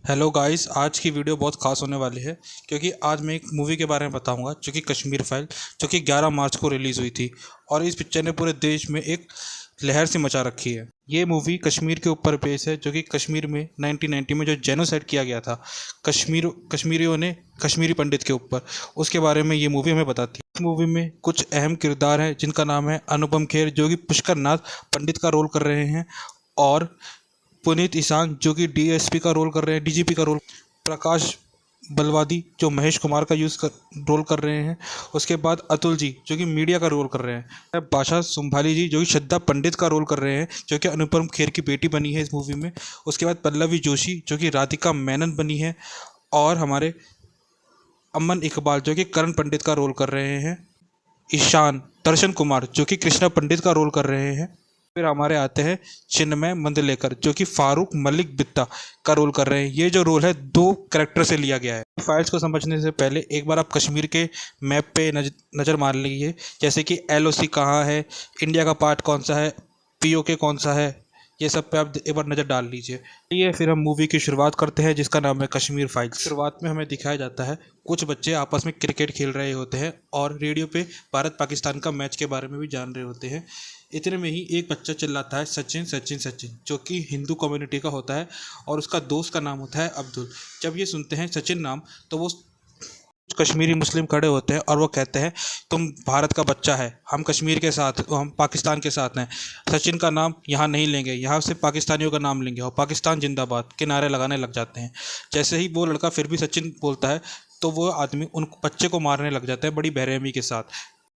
Hello guys, आज की video बहुत ख़ास होने वाली है क्योंकि आज मैं एक मूवी के बारे में बताऊंगा जो कि कश्मीर फाइल, जो कि 11 मार्च को रिलीज़ हुई थी। और इस पिक्चर ने पूरे देश में एक लहर सी मचा रखी है। ये मूवी कश्मीर के ऊपर बेस है, जो कि कश्मीर में 1990 में जो जेनोसाइड किया गया था कश्मीरियों ने कश्मीरी पंडित के ऊपर, उसके बारे में ये मूवी हमें बताती है। इस मूवी में कुछ अहम किरदार हैं जिनका नाम है अनुपम खेर, जो कि पुष्कर नाथ पंडित का रोल कर रहे हैं, और पुनीत ईशान जो कि डीएसपी का रोल कर रहे हैं, डीजीपी का रोल, प्रकाश बलवादी जो महेश कुमार का रोल कर रहे हैं। उसके बाद अतुल जी जो कि मीडिया का रोल कर रहे हैं। बादशाह सुंभाली जी जो कि श्रद्धा पंडित का रोल कर रहे हैं, जो कि अनुपम खेर की बेटी बनी है इस मूवी में। उसके बाद पल्लवी जोशी जो कि राधिका मेनन बनी है, और हमारे अमन इकबाल जो कि करण पंडित का रोल कर रहे हैं। ईशान दर्शन कुमार जो कि कृष्णा पंडित का रोल कर रहे हैं। फिर हमारे आते हैं चिन्मय मंदलेकर जो कि फारूक मलिक बित्ता का रोल कर रहे हैं। ये जो रोल है 2 कैरेक्टर से लिया गया है। फाइल्स को समझने से पहले एक बार आप कश्मीर के मैप पे नज़र मार लीजिए, जैसे कि एलओसी कहाँ है, इंडिया का पार्ट कौन सा है, पीओके कौन सा है, ये सब पे आप एक बार नज़र डाल लीजिए। ये फिर हम मूवी की शुरुआत करते हैं, जिसका नाम है कश्मीर फाइल्स। शुरुआत में हमें दिखाया जाता है कुछ बच्चे आपस में क्रिकेट खेल रहे होते हैं और रेडियो पे भारत पाकिस्तान का मैच के बारे में भी जान रहे होते हैं। इतने में ही एक बच्चा चिल्लाता है सचिन सचिन सचिन, जो कि हिंदू कम्युनिटी का होता है, और उसका दोस्त का नाम होता है अब्दुल। जब ये सुनते हैं सचिन नाम, तो वो कश्मीरी मुस्लिम खड़े होते हैं और वो कहते हैं तुम भारत का बच्चा है, हम कश्मीर के साथ, हम पाकिस्तान के साथ हैं, सचिन का नाम यहाँ नहीं लेंगे, यहाँ से पाकिस्तानियों का नाम लेंगे, और पाकिस्तान जिंदाबाद के नारे लगाने लग जाते हैं। जैसे ही वो लड़का फिर भी सचिन बोलता है, तो वो आदमी उन बच्चे को मारने लग जाता है बड़ी बेरहमी के साथ।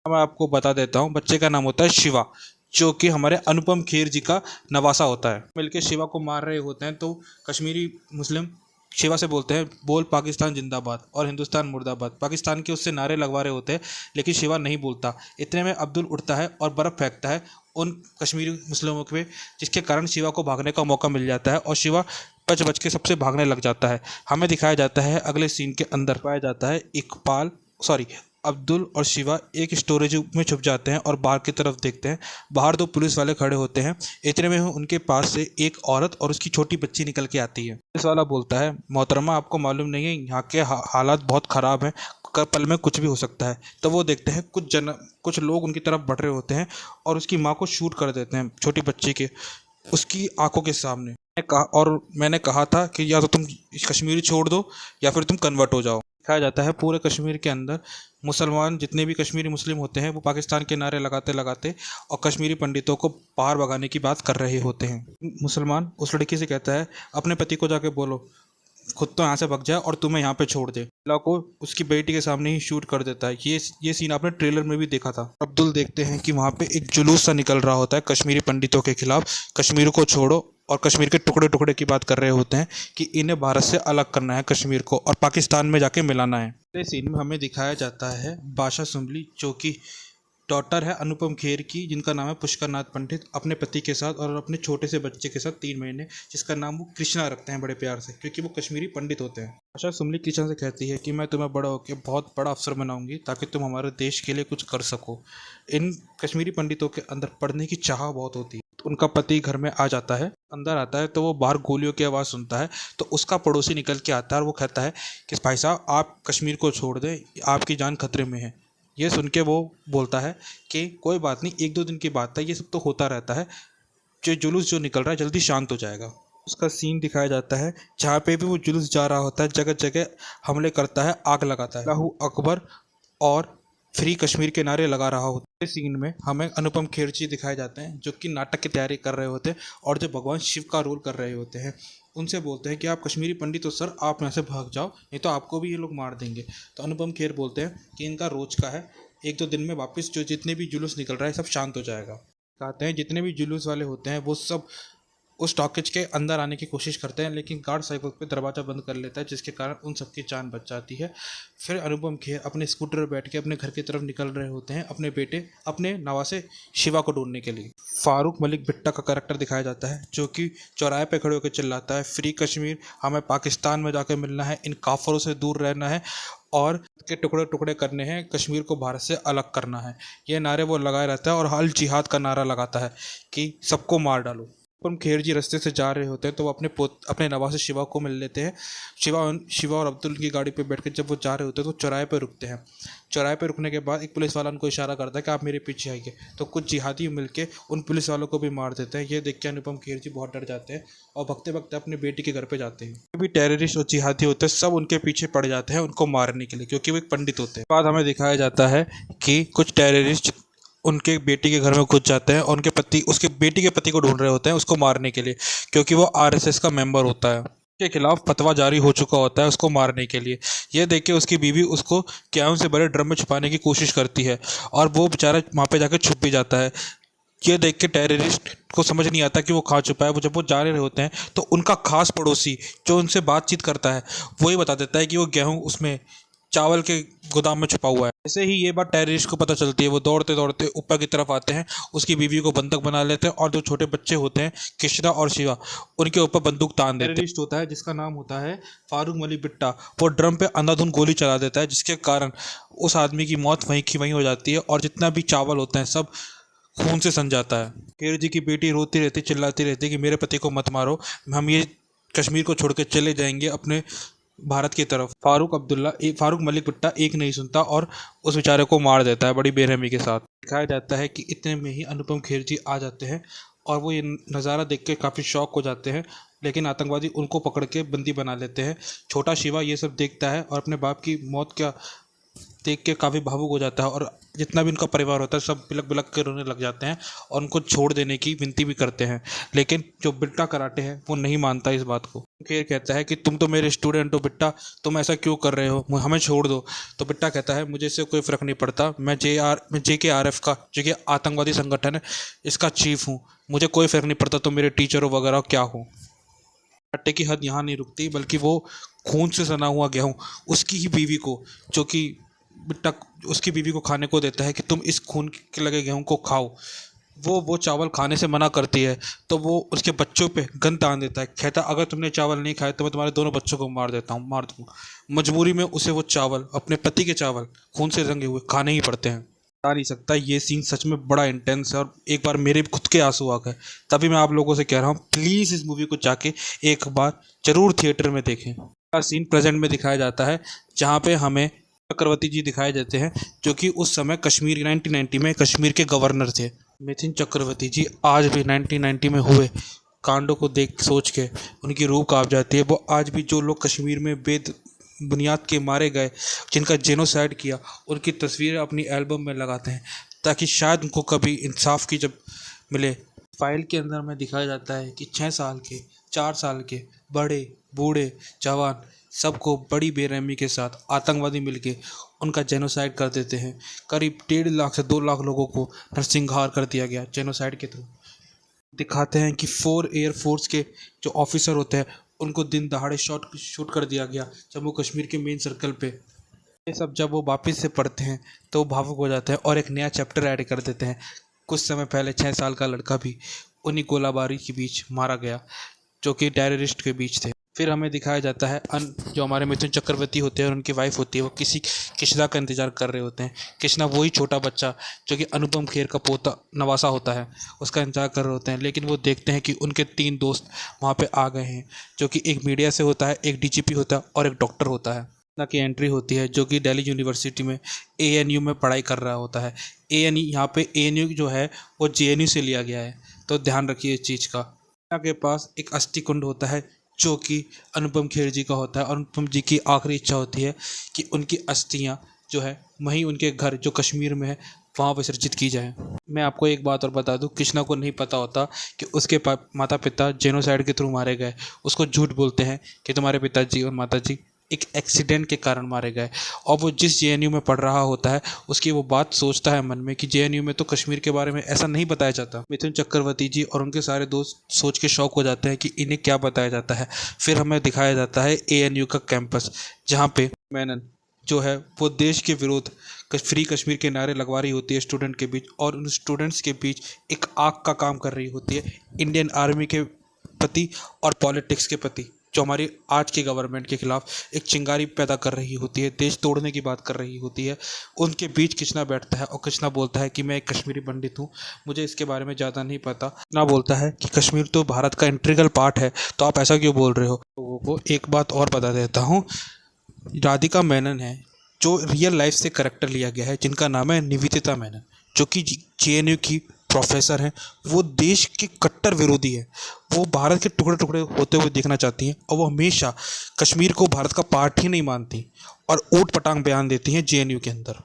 मैं आपको बता देता हूँ, बच्चे का नाम होता है शिवा, जो कि हमारे अनुपम खेर जी का नवासा होता है। मिलके शिवा को मार रहे होते हैं, तो कश्मीरी मुस्लिम शिवा से बोलते हैं बोल पाकिस्तान जिंदाबाद और हिंदुस्तान मुर्दाबाद। पाकिस्तान के उससे नारे लगवा रहे होते हैं, लेकिन शिवा नहीं बोलता। इतने में अब्दुल उठता है और बर्फ़ फेंकता है उन कश्मीरी मुस्लिमों पे, जिसके कारण शिवा को भागने का मौका मिल जाता है, और शिवा बच बच के सबसे भागने लग जाता है। हमें दिखाया जाता है अगले सीन के अंदर पाया जाता है अब्दुल और शिवा एक स्टोरेज में छुप जाते हैं और बाहर की तरफ देखते हैं। बाहर 2 पुलिस वाले खड़े होते हैं। इतने में उनके पास से एक औरत और उसकी छोटी बच्ची निकल के आती है। पुलिस वाला बोलता है मोहतरमा, आपको मालूम नहीं है यहाँ के हालात बहुत ख़राब हैं, पल में कुछ भी हो सकता है। तो वो देखते हैं कुछ लोग उनकी तरफ बढ़ रहे होते हैं और उसकी माँ को शूट कर देते हैं, छोटी बच्ची के, उसकी आंखों के सामने। मैंने कहा था कि या तो तुम कश्मीरी छोड़ दो या फिर तुम कन्वर्ट हो जाओ। दिखाया जाता है पूरे कश्मीर के अंदर मुसलमान, जितने भी कश्मीरी मुस्लिम होते हैं, वो पाकिस्तान के नारे लगाते लगाते और कश्मीरी पंडितों को बाहर भगाने की बात कर रहे होते हैं। मुसलमान उस लड़की से कहता है अपने पति को जाके बोलो खुद तो यहाँ से भग जाए और तुम्हें यहाँ पे छोड़ दे। महिला को उसकी बेटी के सामने ही शूट कर देता है। ये सीन आपने ट्रेलर में भी देखा था। अब्दुल देखते हैं कि वहाँ पे एक जुलूस सा निकल रहा होता है कश्मीरी पंडितों के खिलाफ, कश्मीर को छोड़ो, और कश्मीर के टुकड़े टुकड़े की बात कर रहे होते हैं कि इन्हें भारत से अलग करना है कश्मीर को, और पाकिस्तान में जाके मिलाना है। इस सीन में हमें दिखाया जाता है बादशाह सुंबली, जो कि डॉटर है अनुपम खेर की, जिनका नाम है पुष्कर नाथ पंडित, अपने पति के साथ और अपने छोटे से बच्चे के साथ 3 महीने, जिसका नाम वो कृष्णा रखते हैं बड़े प्यार से, क्योंकि वो कश्मीरी पंडित होते हैं। बादशाह सुंबली कृष्णा से कहती है कि मैं तुम्हें बड़ा होकर बहुत बड़ा अफसर बनाऊंगी ताकि तुम हमारे देश के लिए कुछ कर सको। इन कश्मीरी पंडितों के अंदर पढ़ने की चाह बहुत होती है। उनका पति घर में आ जाता है, अंदर आता है, तो वो बाहर गोलियों की आवाज़ सुनता है, तो उसका पड़ोसी निकल के आता है और वो कहता है कि भाई साहब आप कश्मीर को छोड़ दें, आपकी जान खतरे में है। ये सुन के वो बोलता है कि कोई बात नहीं, 1-2 दिन की बात है, ये सब तो होता रहता है, जो जुलूस जो निकल रहा है जल्दी शांत हो जाएगा। उसका सीन दिखाया जाता है जहाँ पे भी वो जुलूस जा रहा होता है, जगह जगह हमले करता है, आग लगाता है, अल्लाहू अकबर और फ्री कश्मीर के नारे लगा रहा होता है। इस सीन में हमें अनुपम खेर जी दिखाए जाते हैं, जो कि नाटक की तैयारी कर रहे होते हैं और जो भगवान शिव का रोल कर रहे होते हैं। उनसे बोलते हैं कि आप कश्मीरी पंडित हो सर, आप यहाँ से भाग जाओ, नहीं तो आपको भी ये लोग मार देंगे। तो अनुपम खेर बोलते हैं कि इनका रोज का है, 1-2 दिन में वापस जो जितने भी जुलूस निकल रहा है सब शांत हो जाएगा। कहते हैं जितने भी जुलूस वाले होते हैं वो सब उस टॉकेज के अंदर आने की कोशिश करते हैं, लेकिन गार्ड साइकिल पे दरवाज़ा बंद कर लेता है, जिसके कारण उन सबकी जान बच जाती है। फिर अनुपम खेर अपने स्कूटर पर बैठ के अपने घर की तरफ निकल रहे होते हैं, अपने नवासे शिवा को ढूंढने के लिए। फारूक मलिक बिट्टा का कैरेक्टर दिखाया जाता है, जो कि चौराहे पे खड़े होकर चिल्लाता है फ्री कश्मीर, हमें पाकिस्तान में जाकर मिलना है, इन काफरों से दूर रहना है और के टुकड़े टुकड़े करने हैं, कश्मीर को भारत से अलग करना है। ये नारे वो लगाए रहता है और अल जिहाद का नारा लगाता है कि सबको मार डालो। अनुपम खेर जी रास्ते से जा रहे होते हैं तो वो अपने नवासे शिवा को मिल लेते हैं। शिवा और अब्दुल की गाड़ी पे बैठ कर जब वो जा रहे होते हैं तो चौराहे पे रुकते हैं। चौराहे पे रुकने के बाद एक पुलिस वाला उनको इशारा करता है कि आप मेरे पीछे आइए, तो कुछ जिहादी मिलके उन पुलिस वालों को भी मार देते हैं। ये देख के अनुपम खेर जी बहुत डर जाते हैं और भगते भगते अपनी बेटी के घर पे जाते हैं। जो भी टेररिस्ट और जिहादी होते हैं सब उनके पीछे पड़ जाते हैं उनको मारने के लिए, क्योंकि वो एक पंडित होते हैं। बाद हमें दिखाया जाता है कि कुछ टेररिस्ट उनके बेटी के घर में घुस जाते हैं और उसके बेटी के पति को ढूंढ रहे होते हैं उसको मारने के लिए, क्योंकि वो आरएसएस का मेंबर होता है। के खिलाफ फतवा जारी हो चुका होता है उसको मारने के लिए। यह देख के उसकी बीवी उसको क्याम से बड़े ड्रम में छुपाने की कोशिश करती है और वो बेचारा वहाँ पे जाकर छुप भी जाता है। ये देख के टेररिस्ट को समझ नहीं आता कि वो खा चुका है। वो जब वो जा रहे होते हैं तो उनका खास पड़ोसी जो उनसे बातचीत करता है वही बता देता है कि वो गेहूँ उसमें चावल के गोदाम में छुपा हुआ है। जैसे ही ये बात टेररिस्ट को पता चलती है वो दौड़ते दौड़ते ऊपर की तरफ आते हैं, उसकी बीवी को बंधक बना लेते हैं और जो छोटे बच्चे होते हैं कृष्णा और शिवा उनके ऊपर बंदूक तान देते हैं। टेररिस्ट होता है जिसका नाम होता है फारूक मलिक बिट्टा, वो ड्रम पे अंधाधुंध गोली चला देता है जिसके कारण उस आदमी की मौत वहीं की वहीं हो जाती है और जितना भी चावल होता है सब खून से सन जाता है। खेर जी की बेटी रोती रहती चिल्लाती रहती कि मेरे पति को मत मारो, हम ये कश्मीर को छोड़ के चले जाएंगे अपने भारत की तरफ। फारूक मलिक भुट्टा एक नहीं सुनता और उस बेचारे को मार देता है बड़ी बेरहमी के साथ। दिखाया जाता है कि इतने में ही अनुपम खेर जी आ जाते हैं और वो ये नज़ारा देख के काफ़ी शॉक हो जाते हैं, लेकिन आतंकवादी उनको पकड़ के बंदी बना लेते हैं। छोटा शिवा ये सब देखता है और अपने बाप की मौत का देख के काफ़ी भावुक हो जाता है और जितना भी उनका परिवार होता है सब बिलक बिलक के रोने लग जाते हैं और उनको छोड़ देने की विनती भी करते हैं, लेकिन जो बिट्टा कराटे है वो नहीं मानता इस बात को। खेर कहता है कि तुम तो मेरे स्टूडेंट हो बिट्टा, तुम ऐसा क्यों कर रहे हो, हमें छोड़ दो। तो बिट्टा कहता है मुझे इससे कोई फ़र्क नहीं पड़ता, मैं JKRF का जो कि आतंकवादी संगठन है इसका चीफ हूँ, मुझे कोई फ़र्क नहीं पड़ता तुम मेरे टीचर हो वगैरह क्या हो। कराटे की हद यहाँ नहीं रुकती बल्कि वो खून से सना हुआ गेहूँ उसकी ही बीवी को जो कि बिट्टा उसकी बीवी को खाने को देता है कि तुम इस खून के लगे गेहूं को खाओ। वो चावल खाने से मना करती है तो वो उसके बच्चों पे गन तान देता है, कहता अगर तुमने चावल नहीं खाए तो मैं तुम्हारे दोनों बच्चों को मार दूंगा। मजबूरी में उसे वो चावल अपने पति के चावल खून से रंगे हुए खाने ही पड़ते हैं। बता नहीं सकता ये सीन सच में बड़ा इंटेंस है और एक बार मेरे खुद के आंसू आ गए, तभी मैं आप लोगों से कह रहा हूँ प्लीज़ इस मूवी को जाके एक बार जरूर थिएटर में देखें। सीन प्रेजेंट में दिखाया जाता है जहाँ पे हमें चक्रवर्ती जी दिखाए जाते हैं जो कि उस समय कश्मीर 1990 में कश्मीर के गवर्नर थे। मिथिन चक्रवर्ती जी आज भी 1990 में हुए कांडों को सोच के उनकी रूह कांप जाती है। वो आज भी जो लोग कश्मीर में बुनियाद के मारे गए, जिनका जेनोसाइड किया, उनकी तस्वीरें अपनी एल्बम में लगाते हैं ताकि शायद उनको कभी इंसाफ की जब मिले। फाइल के अंदर में दिखाया जाता है कि 6 साल के 4 साल के बड़े बूढ़े जवान सबको बड़ी बेरहमी के साथ आतंकवादी मिलके उनका जेनोसाइड कर देते हैं। करीब 1.5 लाख से 2 लाख लोगों को नरसंहार कर दिया गया जेनोसाइड के थ्रू। दिखाते हैं कि 4 एयरफोर्स के जो ऑफिसर होते हैं उनको दिन दहाड़े शूट कर दिया गया जम्मू कश्मीर के मेन सर्कल पे। ये सब जब वो वापस से पढ़ते हैं तो वो भावुक हो जाते हैं और एक नया चैप्टर ऐड कर देते हैं। कुछ समय पहले 6 साल का लड़का भी उन्हीं गोलाबारी के बीच मारा गया जो कि टेररिस्ट के बीच थे। फिर हमें दिखाया जाता है जो हमारे मिथुन चक्रवर्ती होते हैं और उनकी वाइफ होती है वो किसी कृष्णा का इंतज़ार कर रहे होते हैं। कृष्णा वही छोटा बच्चा जो कि अनुपम खेर का पोता नवासा होता है उसका इंतज़ार कर रहे होते हैं, लेकिन वो देखते हैं कि उनके 3 दोस्त वहाँ पे आ गए हैं जो कि एक मीडिया से होता है, एक DGP होता है और एक डॉक्टर होता है। कृष्णा की एंट्री होती है जो कि दिल्ली यूनिवर्सिटी में ANU में पढ़ाई कर रहा होता है। यहाँ पे ANU जो है वो JNU से लिया गया है, तो ध्यान रखिए इस चीज़ का। कृष्णा के पास एक अस्थि कुंड होता है जो कि अनुपम खेर जी का होता है और अनुपम जी की आखिरी इच्छा होती है कि उनकी अस्थियां जो है वहीं उनके घर जो कश्मीर में है वहाँ विसर्जित की जाए। मैं आपको एक बात और बता दूं, कृष्णा को नहीं पता होता कि उसके माता पिता जेनोसाइड के थ्रू मारे गए। उसको झूठ बोलते हैं कि तुम्हारे पिताजी और माताजी एक एक्सीडेंट के कारण मारे गए और वो जिस JNU में पढ़ रहा होता है उसकी वो बात सोचता है मन में कि JNU में तो कश्मीर के बारे में ऐसा नहीं बताया जाता। मिथुन चक्रवर्ती जी और उनके सारे दोस्त सोच के शौक हो जाते हैं कि इन्हें क्या बताया जाता है। फिर हमें दिखाया जाता है ANU का कैंपस जहाँ पे मेनन जो है वो देश के विरोध फ्री कश्मीर के नारे लगवा रही होती है स्टूडेंट के बीच और उन स्टूडेंट्स के बीच एक आग का काम कर रही होती है इंडियन आर्मी के प्रति और पॉलिटिक्स के प्रति। जो हमारी आज की गवर्नमेंट के खिलाफ एक चिंगारी पैदा कर रही होती है, देश तोड़ने की बात कर रही होती है, उनके बीच कृष्णा बैठता है और कृष्णा बोलता है कि मैं एक कश्मीरी पंडित हूँ, मुझे इसके बारे में ज़्यादा नहीं पता। कृष्णा बोलता है कि कश्मीर तो भारत का इंटीग्रल पार्ट है, तो आप ऐसा क्यों बोल रहे हो। लोगों को एक बात और बता देता हूँ, राधिका मेनन है जो रियल लाइफ से करेक्टर लिया गया है, जिनका नाम है निवेदिता मेनन, जो कि जेएनयू की प्रोफेसर हैं। वो देश के कट्टर विरोधी है, वो भारत के टुकड़े टुकड़े होते हुए देखना चाहती हैं और वो हमेशा कश्मीर को भारत का पार्ट ही नहीं मानती और ऊट पटांग बयान देती हैं जेएनयू के अंदर।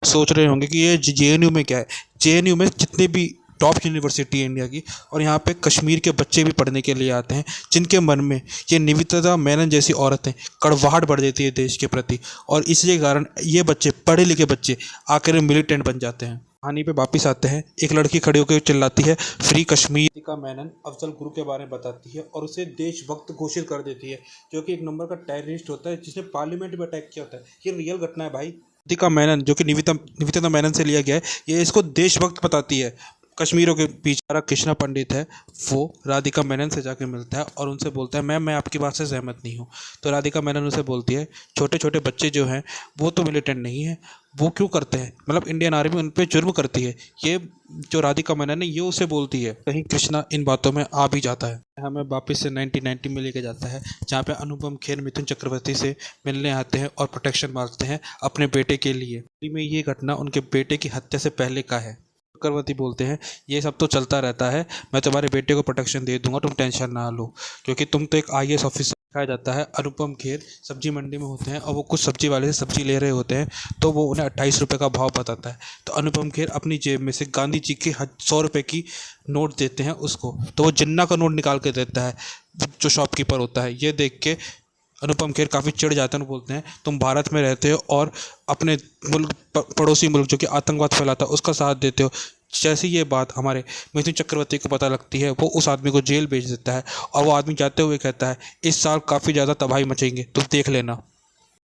सोच रहे होंगे कि ये जेएनयू में क्या है। जेएनयू में जितने भी टॉप यूनिवर्सिटी है इंडिया की, और यहाँ पे कश्मीर के बच्चे भी पढ़ने के लिए आते हैं, जिनके मन में ये निवेदिता मेनन जैसी औरतें कड़वाहट बढ़ देती है देश के प्रति, और इसी कारण ये बच्चे, पढ़े लिखे बच्चे, आखिर मिलिटेंट बन जाते हैं। कहानी पे वापिस आते हैं। एक लड़की खड़ी होकर चिल्लाती है फ्री कश्मीर। राधिका मेनन अफजल गुरु के बारे में बताती है और उसे देशभक्त घोषित कर देती है, जो कि एक नंबर का टेररिस्ट होता है जिसने पार्लियामेंट में अटैक किया होता है। ये रियल घटना है भाई। राधिका मेनन, जो कि निवेदिता मेनन से लिया गया है, ये इसको देशभक्त बताती है। कश्मीरों के बीच हमारा कृष्णा पंडित है, वो राधिका मेनन से जाके मिलता है और उनसे बोलता है मैम मैं आपकी बात से सहमत नहीं हूँ। तो राधिका मेनन उसे बोलती है छोटे छोटे बच्चे जो हैं वो तो मिलिटेंट नहीं है, वो क्यों करते हैं, मतलब इंडियन आर्मी उन पर जुर्म करती है। ये जो राधिका मेनन है ये उसे बोलती है। कहीं कृष्णा इन बातों में आ भी जाता है। हमें वापस से 1990 में लेके जाता है, जहाँ पे अनुपम खेर मिथुन चक्रवर्ती से मिलने आते हैं और प्रोटेक्शन मांगते हैं अपने बेटे के लिए। में ये घटना उनके बेटे की हत्या से पहले का है। चक्रवर्ती बोलते हैं ये सब तो चलता रहता है, मैं तुम्हारे बेटे को प्रोटेक्शन दे दूंगा, तुम टेंशन ना लो, क्योंकि तुम तो एक आईएएस ऑफिसर। दिखाया जाता है अनुपम खेर सब्जी मंडी में होते हैं और वो कुछ सब्जी वाले से सब्जी ले रहे होते हैं, तो वो उन्हें 28 रुपये का भाव बताता है। तो अनुपम खेर अपनी जेब में से गांधी जी के 100 रुपये की नोट देते हैं उसको, तो वो जिन्ना का नोट निकाल के देता है जो शॉपकीपर होता है। ये देख के अनुपम खेर काफ़ी चिढ़ जाते हैं, बोलते हैं तुम भारत में रहते हो और अपने मुल्क पड़ोसी मुल्क जो कि आतंकवाद फैलाता है उसका साथ देते हो। जैसे ये बात हमारे मिथुन चक्रवर्ती को पता लगती है, वो उस आदमी को जेल भेज देता है और वो आदमी जाते हुए कहता है इस साल काफ़ी ज़्यादा तबाही मचेंगे, तुम देख लेना।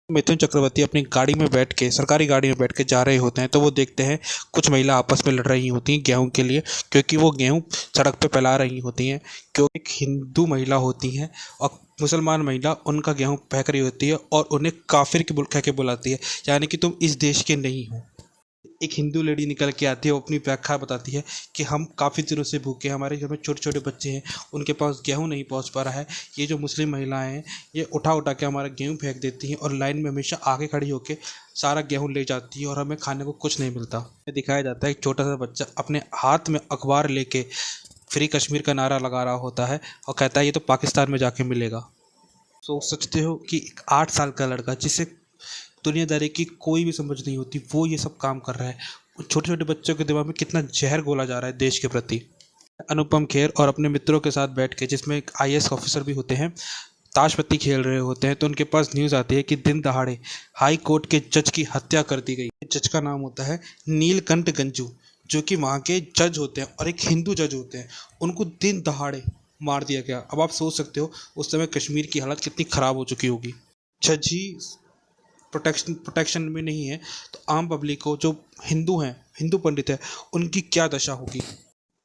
मिथुन चक्रवर्ती अपनी गाड़ी में बैठ के, सरकारी गाड़ी में बैठ के जा रहे होते हैं, तो वो देखते हैं कुछ महिला आपस में लड़ रही होती हैं गेहूं के लिए, क्योंकि वो गेहूं सड़क पे फैला रही होती हैं। क्योंकि एक हिंदू महिला होती हैं और मुसलमान महिला उनका गेहूं फेंक रही होती है और उन्हें काफिर कह के बुलाती है, यानी कि तुम इस देश के नहीं हो। एक हिंदू लेडी निकल के आती है, वो अपनी व्याख्या बताती है कि हम काफ़ी दिनों से भूखे, हमारे घर में छोटे छोटे बच्चे हैं, उनके पास गेहूं नहीं पहुंच पा रहा है। ये जो मुस्लिम महिलाएं हैं ये उठा उठा के हमारा गेहूं फेंक देती हैं और लाइन में हमेशा आगे खड़ी होकर सारा गेहूं ले जाती है और हमें खाने को कुछ नहीं मिलता। दिखाया जाता है एक छोटा सा बच्चा अपने हाथ में अखबार लेके फ्री कश्मीर का नारा लगा रहा होता है और कहता है ये तो पाकिस्तान में जाके मिलेगा। सोच सकते हो कि एक 8 साल का लड़का जिसे दुनियादारी की कोई भी समझ नहीं होती, वो ये सब काम कर रहा है। छोटे छोटे बच्चों के दिमाग में कितना जहर घोला जा रहा है देश के प्रति। अनुपम खेर और अपने मित्रों के साथ बैठ के, जिसमें एक आईएएस ऑफिसर भी होते हैं, ताश पत्ती खेल रहे होते हैं, तो उनके पास न्यूज़ आती है कि दिन दहाड़े हाई कोर्ट के जज की हत्या कर दी गई। जज का नाम होता है नीलकंठ गंजू, जो कि वहाँ के जज होते हैं और एक हिंदू जज होते हैं। उनको दिन दहाड़े मार दिया गया। अब आप सोच सकते हो उस समय कश्मीर की हालत कितनी ख़राब हो चुकी होगी। जज ही प्रोटेक्शन में नहीं है, तो आम पब्लिक को, जो हिंदू हैं, हिंदू पंडित है, उनकी क्या दशा होगी।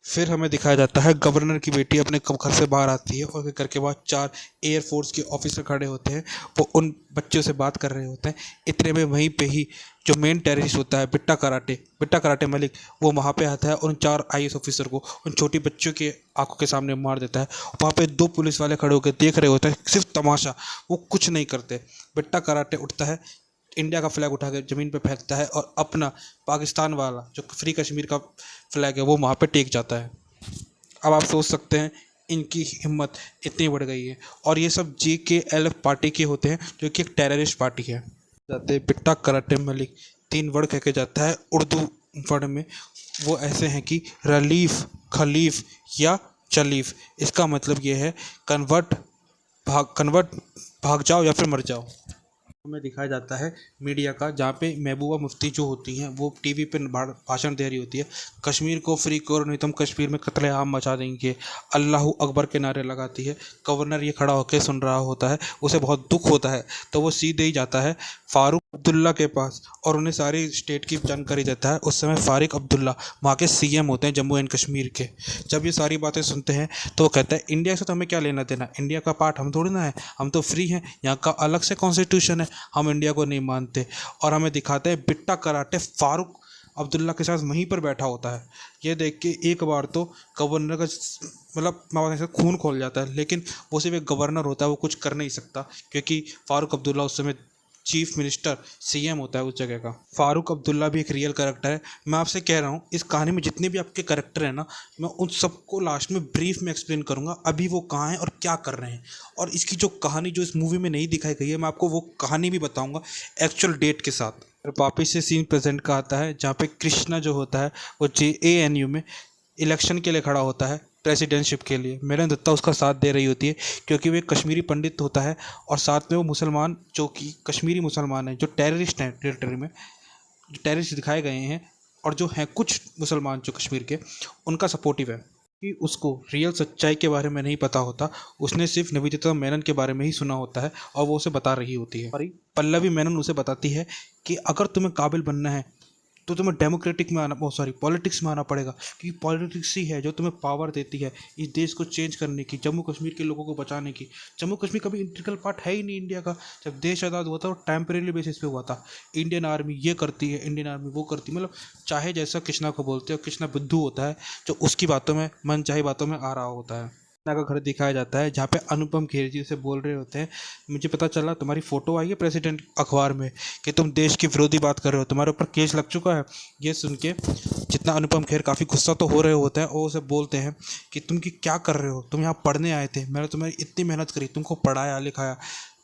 फिर हमें दिखाया जाता है गवर्नर की बेटी अपने घर से बाहर आती है और घर के बाहर 4 एयरफोर्स के ऑफिसर खड़े होते हैं, वो उन बच्चों से बात कर रहे होते हैं। इतने में वहीं पे ही जो मेन टेररिस्ट होता है बिट्टा कराटे मलिक, वो वहाँ पे आता है और उन 4 आईएएस ऑफिसर को उन छोटी बच्चों के आंखों के सामने मार देता है। वहाँ पे 2 पुलिस वाले खड़े होकर देख रहे होते हैं, सिर्फ तमाशा, वो कुछ नहीं करते। बिट्टा कराटे उठता है, इंडिया का फ्लैग उठा के ज़मीन पे फेंकता है और अपना पाकिस्तान वाला जो फ्री कश्मीर का फ्लैग है वो वहाँ पे टेक जाता है। अब आप सोच सकते हैं इनकी हिम्मत इतनी बढ़ गई है, और ये सब JKL पार्टी के होते हैं, जो कि एक टेररिस्ट पार्टी है। जाते बिट्टा कराटे मलिक 3 वर्ड कह के जाता है उर्दू वर्ड में, वो ऐसे हैं कि रलीफ, खलीफ या चलीफ। इसका मतलब ये है कन्वर्ट, भाग जाओ या फिर मर जाओ। हमें दिखाया जाता है मीडिया का, जहाँ पे महबूबा मुफ्ती जो होती हैं वो टीवी पे भाषण दे रही होती है। कश्मीर को फ्री करो नहीं तो हम कश्मीर में कत्लेआम मचा देंगे, अल्लाह अकबर के नारे लगाती है। गवर्नर ये खड़ा होकर सुन रहा होता है, उसे बहुत दुख होता है, तो वो सीधे ही जाता है फ़ारूक अब्दुल्ला के पास और उन्हें सारी स्टेट की जानकारी देता है। उस समय फ़ारूक अब्दुल्ला वहाँ के सीएम होते हैं जम्मू एंड कश्मीर के। जब ये सारी बातें सुनते हैं तो वो कहता है इंडिया से तो हमें क्या लेना देना, इंडिया का पार्ट हम थोड़ी ना है, हम तो फ्री हैं, यहाँ का अलग से कॉन्स्टिट्यूशन है, हम इंडिया को नहीं मानते। और हमें दिखाते हैं बिट्टा कराटे फ़ारूक अब्दुल्ला के साथ वहीं पर बैठा होता है। ये देख के एक बार तो गवर्नर का मतलब मामा से खून खोल जाता है, लेकिन वो सिर्फ एक गवर्नर होता है, वो कुछ कर नहीं सकता क्योंकि फ़ारूक अब्दुल्ला उस समय चीफ मिनिस्टर सीएम होता है उस जगह का। फ़ारूक अब्दुल्ला भी एक रियल कैरेक्टर है। मैं आपसे कह रहा हूँ इस कहानी में जितने भी आपके कैरेक्टर हैं ना, मैं उन सबको लास्ट में ब्रीफ में एक्सप्लेन करूँगा अभी वो कहाँ हैं और क्या कर रहे हैं। और इसकी जो कहानी जो इस मूवी में नहीं दिखाई गई है, मैं आपको वो कहानी भी बताऊँगा एक्चुअल डेट के साथ। और वापस से सीन प्रेजेंट का आता है जहाँ पे कृष्णा जो होता है वो JANU में इलेक्शन के लिए खड़ा होता है, प्रेसिडेंटशिप के लिए। मेरन दत्ता उसका साथ दे रही होती है क्योंकि वो एक कश्मीरी पंडित होता है और साथ में वो मुसलमान जो कि कश्मीरी मुसलमान हैं जो टेररिस्ट हैं, टेरिटरी में जो टेररिस्ट दिखाए गए हैं और जो हैं कुछ मुसलमान जो कश्मीर के, उनका सपोर्टिव है। कि उसको रियल सच्चाई के बारे में नहीं पता होता, उसने सिर्फ निवेदिता मेनन के बारे में ही सुना होता है और वो उसे बता रही होती है। और पल्लवी मेनन उसे बताती है कि अगर तुम्हें काबिल बनना है तो तुम्हें डेमोक्रेटिक में आना, पॉलिटिक्स में आना पड़ेगा, क्योंकि पॉलिटिक्स ही है जो तुम्हें पावर देती है इस देश को चेंज करने की, जम्मू कश्मीर के लोगों को बचाने की। जम्मू कश्मीर कभी इंटीग्रल पार्ट है ही नहीं इंडिया का। जब देश आज़ाद हुआ था वो टेम्परेरी बेसिस पे हुआ था। इंडियन आर्मी ये करती है, इंडियन आर्मी वो करती है, मतलब चाहे जैसा कृष्णा को बोलते हैं, कृष्णा बुद्धू होता है जो उसकी बातों में मन चाहे बातों में आ रहा होता है। का घर दिखाया जाता है जहाँ पे अनुपम खेर जी उसे बोल रहे होते हैं, मुझे पता चला तुम्हारी फ़ोटो आई है प्रेसिडेंट अखबार में कि तुम देश की विरोधी बात कर रहे हो, तुम्हारे ऊपर केस लग चुका है। ये सुन के जितना अनुपम खेर काफ़ी गुस्सा तो हो रहे होते हैं और उसे बोलते हैं कि तुम कि क्या कर रहे हो, तुम यहाँ पढ़ने आए थे, मैंने तुम्हारी इतनी मेहनत करी, तुमको पढ़ाया लिखाया।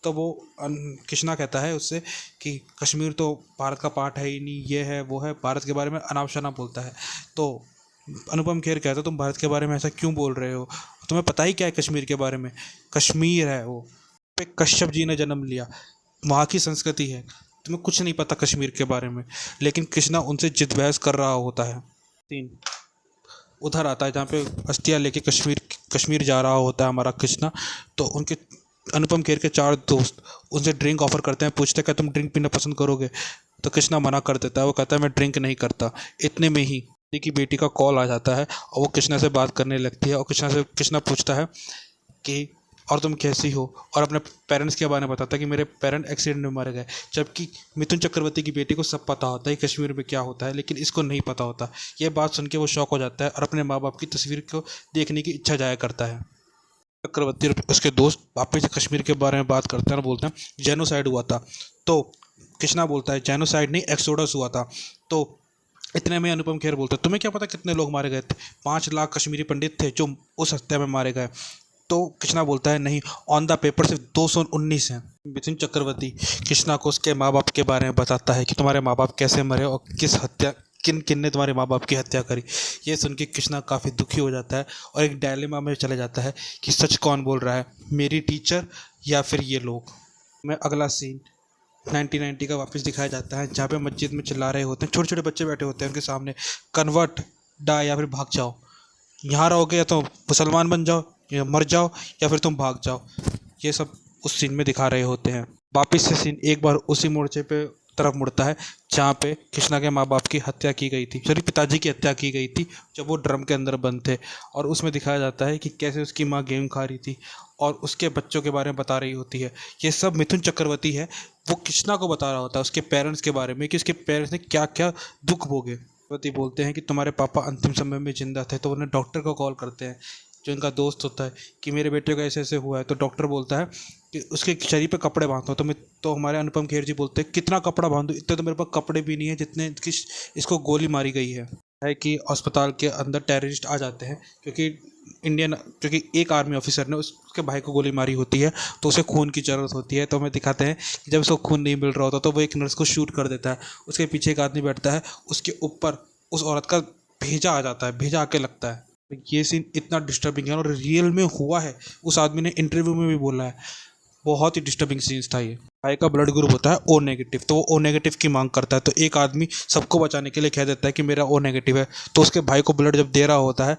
तो वो कृष्णा कहता है उससे कि कश्मीर तो भारत का पार्ट है ही नहीं, ये है वो है, भारत के बारे में अनाप शनाप बोलता है। तो अनुपम खेर कहता है तुम भारत के बारे में ऐसा क्यों बोल रहे हो, तुम्हें पता ही क्या है कश्मीर के बारे में, कश्मीर है वो पे कश्यप जी ने जन्म लिया, वहाँ की संस्कृति है, तुम्हें कुछ नहीं पता कश्मीर के बारे में। लेकिन कृष्णा उनसे जिद बहस कर रहा होता है। तीन उधर आता है जहाँ पे अस्थियाँ लेके कश्मीर कश्मीर जा रहा होता है हमारा कृष्णा। तो उनके अनुपम खेर के 4 दोस्त उनसे ड्रिंक ऑफर करते हैं, पूछते हैं क्या तुम ड्रिंक पीना पसंद करोगे, तो कृष्णा मना कर देता है, वो कहता है मैं ड्रिंक नहीं करता। इतने में ही की बेटी का कॉल आ जाता है और वो कृष्णा से बात करने लगती है और कृष्णा पूछता है कि और तुम कैसी हो, और अपने पेरेंट्स के बारे में बताता है कि मेरे पेरेंट एक्सीडेंट में मारे गए। जबकि मिथुन चक्रवर्ती की बेटी को सब पता होता है कश्मीर में क्या होता है, लेकिन इसको नहीं पता होता। यह बात सुन के वो शॉक हो जाता है और अपने माँ बाप की तस्वीर को देखने की इच्छा जाया करता है। चक्रवर्ती और उसके दोस्त वापस से कश्मीर के बारे में बात करते हैं और बोलते हैं जेनोसाइड हुआ था। तो कृष्णा बोलता है जेनोसाइड नहीं, एक्सोडस हुआ था। तो इतने में अनुपम खेर बोलते तुम्हें क्या पता कितने लोग मारे गए थे, 5 लाख कश्मीरी पंडित थे जो उस हत्या में मारे गए। तो कृष्णा बोलता है नहीं, ऑन द पेपर सिर्फ 219 हैं। मिथुन चक्रवर्ती कृष्णा को उसके माँ बाप के बारे में बताता है कि तुम्हारे माँ बाप कैसे मरे और किन ने तुम्हारे माँ बाप की हत्या करी। ये सुन के कृष्णा काफ़ी दुखी हो जाता है और एक डायलेमा में चले जाता है कि सच कौन बोल रहा है, मेरी टीचर या फिर ये लोग। मैं अगला सीन 1990 का वापस दिखाया जाता है जहाँ पे मस्जिद में चिल्ला रहे होते हैं, छोटे छोटे बच्चे बैठे होते हैं उनके सामने, कन्वर्ट डाई या फिर भाग जाओ, यहाँ रहोगे या तो मुसलमान बन जाओ या मर जाओ या फिर तुम भाग जाओ। ये सब उस सीन में दिखा रहे होते हैं। वापस से सीन एक बार उसी मोर्चे पे तरफ मुड़ता है जहाँ पे कृष्णा के माँ बाप की हत्या की गई थी, सॉरी पिताजी की हत्या की गई थी जब वो ड्रम के अंदर बंद थे। और उसमें दिखाया जाता है कि कैसे उसकी माँ गेम खा रही थी और उसके बच्चों के बारे में बता रही होती है। ये सब मिथुन चक्रवर्ती है, वो कृष्णा को बता रहा होता है उसके पेरेंट्स के बारे में कि उसके पेरेंट्स ने क्या क्या दुख भोगे। चक्रवर्ती बोलते हैं कि तुम्हारे पापा अंतिम समय में जिंदा थे, तो उन्हें डॉक्टर को कॉल करते हैं जो इनका दोस्त होता है कि मेरे बेटे को ऐसे ऐसे हुआ है। तो डॉक्टर बोलता है कि उसके शरीर पे कपड़े बांधो। तो हमारे अनुपम खेर जी बोलते हैं कितना कपड़ा बांधो, इतने तो मेरे पास कपड़े भी नहीं है जितने की इसको गोली मारी गई है कि अस्पताल के अंदर टेररिस्ट आ जाते हैं क्योंकि एक आर्मी ऑफिसर ने उसके भाई को गोली मारी होती है, तो उसे खून की ज़रूरत होती है। तो हमें दिखाते हैं कि जब उसको खून नहीं मिल रहा होता तो वो एक नर्स को शूट कर देता है, उसके पीछे एक आदमी बैठता है, उसके ऊपर उस औरत का भेजा आ जाता है, भेजा आके लगता है। ये सीन इतना डिस्टर्बिंग है और रियल में हुआ है, उस आदमी ने इंटरव्यू में भी बोला है। बहुत ही डिस्टर्बिंग सीन्स था ये। भाई का ब्लड ग्रुप होता है ओ नेगेटिव, तो वो ओ नेगेटिव की मांग करता है। तो एक आदमी सबको बचाने के लिए कह देता है कि मेरा ओ नेगेटिव है, तो उसके भाई को ब्लड जब दे रहा होता है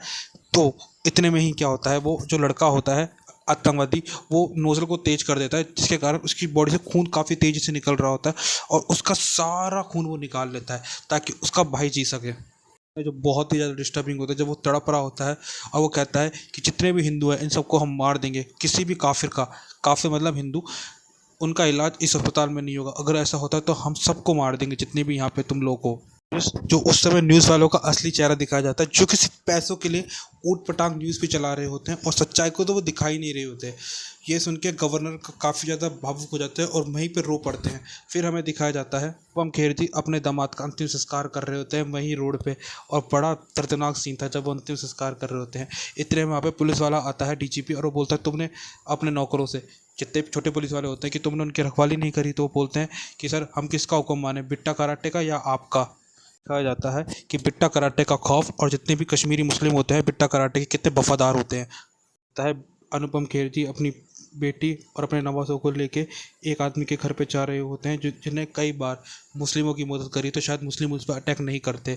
तो इतने में ही क्या होता है, वो जो लड़का होता है आतंकवादी, वो नोजल को तेज कर देता है, जिसके कारण उसकी बॉडी से खून काफ़ी तेज़ी से निकल रहा होता है और उसका सारा खून वो निकाल लेता है ताकि उसका भाई जी सके। जो बहुत ही ज़्यादा डिस्टर्बिंग होता है जब वो तड़प रहा होता है और वो कहता है कि जितने भी हिंदू हैं इन सबको हम मार देंगे, किसी भी काफिर का, काफिर मतलब हिंदू, उनका इलाज इस अस्पताल में नहीं होगा, अगर ऐसा होता है तो हम सबको मार देंगे जितने भी यहाँ पे तुम लोग हो। जो उस समय न्यूज़ वालों का असली चेहरा दिखाया जाता है, जो कि सिर्फ पैसों के लिए ऊट पटांग न्यूज़ भी चला रहे होते हैं और सच्चाई को तो वो दिखा ही नहीं रहे होते। ये सुन के गवर्नर काफ़ी ज़्यादा भावुक हो जाते हैं और वहीं पर रो पड़ते हैं। फिर हमें दिखाया जाता है अनुपम खेर जी अपने दामाद का अंतिम संस्कार कर रहे होते हैं वहीं रोड पे, और बड़ा दर्दनाक सीन था जब वो अंतिम संस्कार कर रहे होते हैं। इतने में वहाँ पे पुलिस वाला आता है, डीजीपी, और वो बोलता है तुमने अपने नौकरों से, जितने छोटे पुलिस वाले होते हैं, कि तुमने उनकी रखवाली नहीं करी। तो वो बोलते हैं कि सर हम किसका हुक्म माने, बिट्टा कराटे का या आपका। कहा जाता है कि बिट्टा कराटे का खौफ, और जितने भी कश्मीरी मुस्लिम होते हैं बिट्टा कराटे के कितने वफादार होते हैं। होता है अनुपम खेर जी अपनी बेटी और अपने नवासों को लेके एक आदमी के घर पे जा रहे होते हैं जो जिन्हें कई बार मुस्लिमों की मदद करी, तो शायद मुस्लिम उस पर अटैक नहीं करते।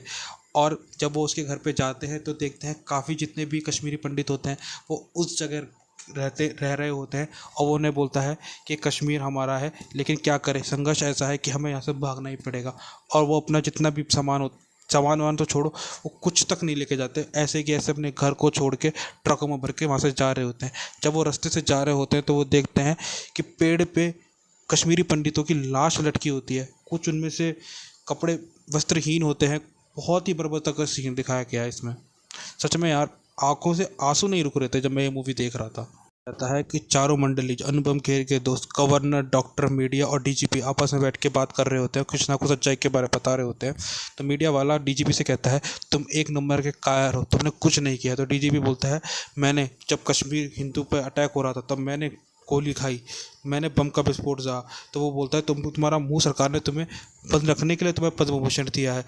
और जब वो उसके घर पे जाते हैं तो देखते हैं काफ़ी जितने भी कश्मीरी पंडित होते हैं वो उस जगह रह रहे होते हैं, और वो उन्हें बोलता है कि कश्मीर हमारा है, लेकिन क्या करें, संघर्ष ऐसा है कि हमें यहाँ से भागना ही पड़ेगा। और वो अपना जितना भी सामान वामान तो छोड़ो, वो कुछ तक नहीं लेके जाते, ऐसे कि ऐसे अपने घर को छोड़ के ट्रकों में भर के वहाँ से जा रहे होते हैं। जब वो रास्ते से जा रहे होते हैं तो वो देखते हैं कि पेड़ पे कश्मीरी पंडितों की लाश लटकी होती है, कुछ उनमें से कपड़े वस्त्रहीन होते हैं। बहुत ही बर्बरता का सीन दिखाया गया है इसमें। सच में यार आंखों से आंसू नहीं रुक रहे थे जब मैं ये मूवी देख रहा था। कहता है कि चारों मंडली जो अनुपम खेर के दोस्त, गवर्नर, डॉक्टर, मीडिया और डीजीपी आपस में बैठ के बात कर रहे होते हैं, कृष्णा को सच्चाई के बारे में बता रहे होते हैं। तो मीडिया वाला डीजीपी से कहता है तुम एक नंबर के कायर हो, तुमने कुछ नहीं किया। तो डीजीपी बोलता है मैंने जब कश्मीर हिंदू पर अटैक हो रहा था तब मैंने गोली खाई, मैंने बम का विस्फोट किया। तो वो बोलता है तुम्हारा मुंह, सरकार ने तुम्हें बंद रखने के लिए तुम्हें पद्म भूषण दिया है।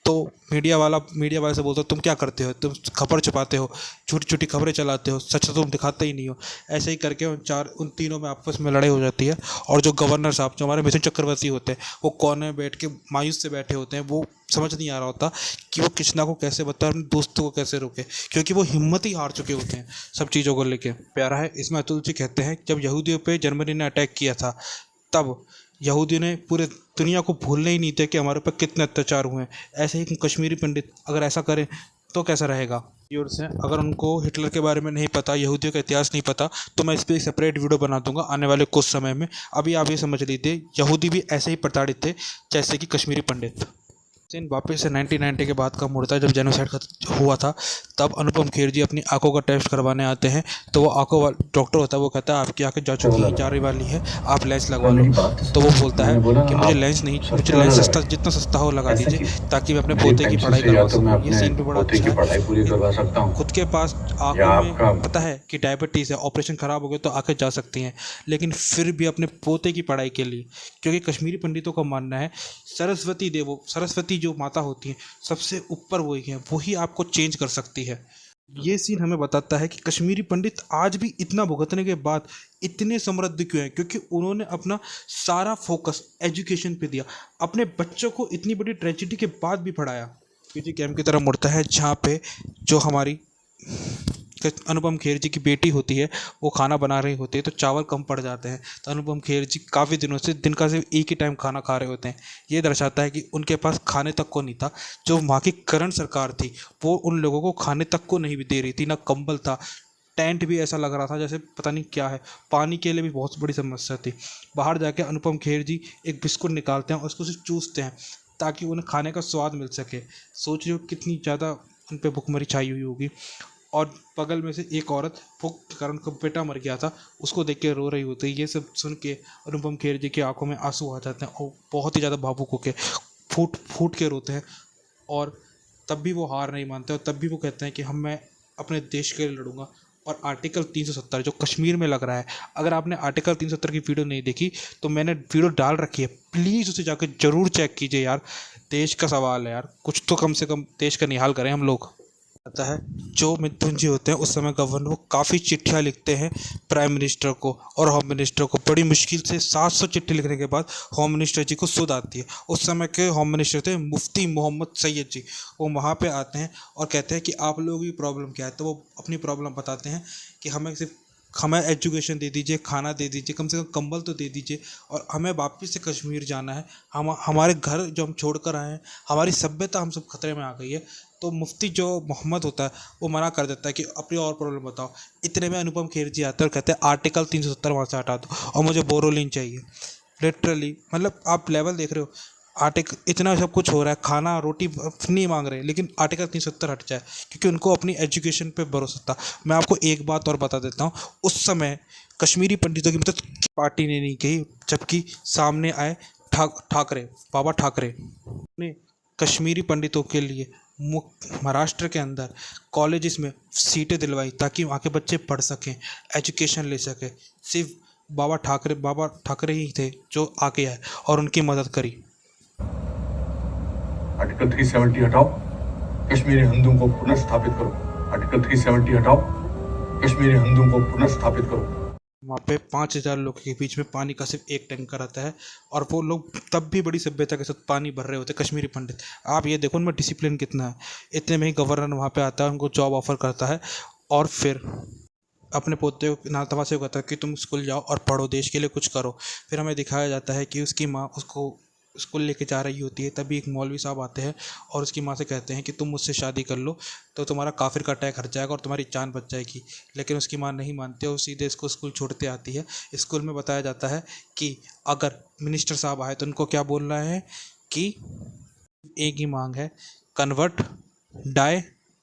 तो मीडिया वाले से बोलता है तुम क्या करते हो, तुम खबर छुपाते हो, छोटी छोटी खबरें चलाते हो, सच तो तुम दिखाते ही नहीं हो। ऐसे ही करके उन तीनों में आपस में लड़ाई हो जाती है। और जो गवर्नर साहब, जो हमारे मिथुन चक्रवर्ती होते हैं, वो कोने में बैठ के मायूस से बैठे होते हैं। वो समझ नहीं आ रहा होता कि वो कृष्णा को कैसे बताए, अपने दोस्तों को कैसे रोके, क्योंकि वो हिम्मत ही हार चुके होते हैं सब चीज़ों को लेके। प्यारा है इसमें अतुल जी कहते हैं जब यहूदियों पे जर्मनी ने अटैक किया था तब यहूदियों ने पूरे दुनिया को भूलने ही नहीं थे कि हमारे ऊपर कितने अत्याचार हुए हैं। ऐसे ही कश्मीरी पंडित अगर ऐसा करें तो कैसा रहेगा। और से अगर उनको हिटलर के बारे में नहीं पता, यहूदियों का इतिहास नहीं पता, तो मैं इस पर एक सेपरेट वीडियो बना दूंगा आने वाले कुछ समय में। अभी आप ये समझ लीजिए यहूदी भी ऐसे ही प्रताड़ित थे जैसे कि कश्मीरी पंडित। सीन वापस से 1990 के बाद का मुड़ता है जब जेनोसाइड हुआ था। तब अनुपम खेर जी अपनी आंखों का टेस्ट करवाने आते हैं। तो वो आंखों वाला डॉक्टर होता है, वो कहता है आपकी आंखें जा चुकी हैं, जाने वाली है, आप लेंस लगवा लो। तो वो बोलता है कि मुझे लेंस नहीं, मुझे लेंस सस्ता, जितना सस्ता हो लगा दीजिए ताकि मैं अपने पोते की पढ़ाई करवा सकूँ। ये सीन भी बड़ा अच्छा है। खुद के पास आंखों में पता है कि डायबिटीज़ है, ऑपरेशन ख़राब हो गया तो आंखें जा सकती हैं, लेकिन फिर भी अपने पोते की पढ़ाई के लिए, क्योंकि कश्मीरी पंडितों का मानना है सरस्वती जो माता होती हैं सबसे ऊपर वही है, वही आपको चेंज कर सकती है। ये सीन हमें बताता है कि कश्मीरी पंडित आज भी इतना भुगतने के बाद इतने समृद्ध क्यों हैं, क्योंकि उन्होंने अपना सारा फोकस एजुकेशन पे दिया, अपने बच्चों को इतनी बड़ी ट्रेजिडी के बाद भी पढ़ाया। पीजी कैंप की तरफ मुड़ता है जहाँ पे जो हमारी अनुपम खेर जी की बेटी होती है वो खाना बना रही होती है, तो चावल कम पड़ जाते हैं। तो अनुपम खेर जी काफ़ी दिनों से दिन का सिर्फ एक ही टाइम खाना खा रहे होते हैं। ये दर्शाता है कि उनके पास खाने तक को नहीं था। जो वहाँ की करंट सरकार थी वो उन लोगों को खाने तक को नहीं भी दे रही थी, ना कंबल था, टेंट भी ऐसा लग रहा था जैसे पता नहीं क्या है। पानी के लिए भी बहुत बड़ी समस्या थी। बाहर जाके अनुपम खेर जी एक बिस्कुट निकालते हैं और उसको सिर्फ चूसते हैं ताकि उन्हें खाने का स्वाद मिल सके। सोच रहे हो कितनी ज़्यादा उन पर भुखमरी छाई हुई होगी। और बगल में से एक औरत भूख के कारण उनका बेटा मर गया था, उसको देख के रो रही होती है। ये सब सुन के अनुपम खेर जी की आंखों में आंसू आ जाते हैं और बहुत ही ज़्यादा भावुक होकर फूट फूट के रोते हैं। और तब भी वो हार नहीं मानते और तब भी वो कहते हैं कि मैं अपने देश के लिए लड़ूंगा। और आर्टिकल 370 जो कश्मीर में लग रहा है, अगर आपने आर्टिकल 370 की वीडियो नहीं देखी तो मैंने वीडियो डाल रखी है, प्लीज़ उसे जाकर ज़रूर चेक कीजिए यार। देश का सवाल है यार, कुछ तो कम से कम देश का निहाल करें हम लोग। आता है। जो मिथुन जी होते हैं उस समय गवर्नर, वो काफ़ी चिट्ठियाँ लिखते हैं प्राइम मिनिस्टर को और होम मिनिस्टर को। बड़ी मुश्किल से 700 चिट्ठी लिखने के बाद होम मिनिस्टर जी को सुध आती है। उस समय के होम मिनिस्टर थे मुफ्ती मोहम्मद सैयद जी। वो वहाँ पे आते हैं और कहते हैं कि आप लोगों की प्रॉब्लम क्या है। तो वो अपनी प्रॉब्लम बताते हैं कि हमें एजुकेशन दे दीजिए, खाना दे दीजिए, कम से कम कंबल तो दे दीजिए, और हमें वापस से कश्मीर जाना है। हमारे घर जो हम छोड़ कर आए हैं, हमारी सभ्यता हम सब खतरे में आ गई है। तो मुफ्ती जो मोहम्मद होता है वो मना कर देता है कि अपनी और प्रॉब्लम बताओ। इतने में अनुपम खेर जी आते हैं और कहते हैं आर्टिकल 370 वहाँ से हटा दो और मुझे बोरोलिन चाहिए। लिटरली मतलब आप लेवल देख रहे हो। आर्टिकल इतना सब कुछ हो रहा है, खाना रोटी नहीं मांग रहे, लेकिन आर्टिकल 370 हट जाए क्योंकि उनको अपनी एजुकेशन पे भरोसा था। मैं आपको एक बात और बता देता हूँ, उस समय कश्मीरी पंडितों की मदद पार्टी ने नहीं की, जबकि सामने आए ठाकरे, बाबा ठाकरे ने कश्मीरी पंडितों के लिए महाराष्ट्र के अंदर कॉलेजेस में सीटें दिलवाई ताकि वहाँ के बच्चे पढ़ सकें, एजुकेशन ले सकें। सिर्फ बाबा ठाकरे ही थे जो आगे आए और उनकी मदद करी। आर्टिकल 370 हटाओ, कश्मीरी हिंदुओं को पुनर्स्थापित करो। आर्टिकल 370 हटाओ, कश्मीरी हिंदुओं को पुनर्स्थापित करो। वहाँ पे 5,000 लोगों के बीच में पानी का सिर्फ एक टैंकर आता है और वो लोग तब भी बड़ी सभ्यता के साथ पानी भर रहे होते हैं, कश्मीरी पंडित। आप ये देखो उनमें डिसिप्लिन कितना है। इतने में ही गवर्नर वहाँ पे आता है, उनको जॉब ऑफर करता है और फिर अपने पोते को नातवा से कहता है कि तुम स्कूल जाओ और पढ़ो, देश के लिए कुछ करो। फिर हमें दिखाया जाता है कि उसकी माँ उसको स्कूल लेके जा रही होती है, तभी एक मौलवी साहब आते हैं और उसकी माँ से कहते हैं कि तुम मुझसे शादी कर लो तो तुम्हारा काफिर का टैग हट जाएगा और तुम्हारी जान बच जाएगी। लेकिन उसकी माँ नहीं मानती और सीधे इसको स्कूल छोड़ते आती है। स्कूल में बताया जाता है कि अगर मिनिस्टर साहब आए तो उनको क्या बोलना है कि एक ही मांग है, कन्वर्ट, डाई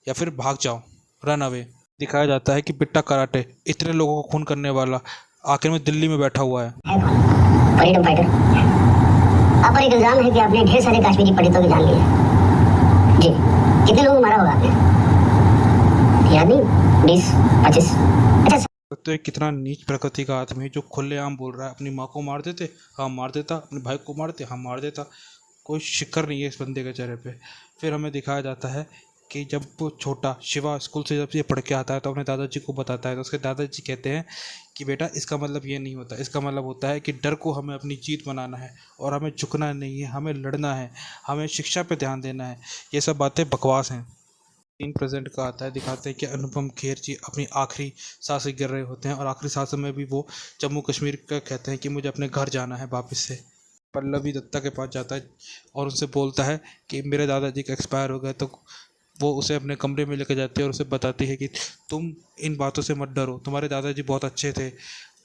या फिर भाग जाओ, रन अवे। दिखाया जाता है कि बिट्टा कराटे इतने लोगों को खून करने वाला आखिर में दिल्ली में बैठा हुआ है। Freedom fighter. आप पर एक इल्जाम है कि आपने ढेर सारे कश्मीरी पंडितों की जान ली है। जी, कितने लोगों को मारा होगा आपने? याद नहीं? 20, 25? अच्छा। तो एक कितना नीच प्रकृति का आदमी है जो खुलेआम बोल रहा है अपनी माँ को मार देते, हाँ मार देता, अपने भाई को मारते, हाँ मार देता। कोई शिक्र नहीं है इस बंदे के चेहरे पे। फिर हमें दिखाया जाता है कि जब वो छोटा शिवा स्कूल से जब ये पढ़ के आता है तो अपने दादाजी को बताता है, तो उसके दादाजी कहते हैं कि बेटा इसका मतलब ये नहीं होता, इसका मतलब होता है कि डर को हमें अपनी जीत बनाना है और हमें झुकना नहीं है, हमें लड़ना है, हमें शिक्षा पे ध्यान देना है। ये सब बातें बकवास हैं। सीन प्रेजेंट का आता है, दिखाते हैं कि अनुपम खेर जी अपनी आखिरी सांसें गिर रहे होते हैं और आखिरी सांसों में भी वो जम्मू कश्मीर का कहते हैं कि मुझे अपने घर जाना है वापस से। पल्लवी दत्ता के पास जाता है और उनसे बोलता है कि मेरे दादाजी का एक्सपायर हो गया। तो वो उसे अपने कमरे में लेकर जाती है और उसे बताती है कि तुम इन बातों से मत डरो, तुम्हारे दादाजी बहुत अच्छे थे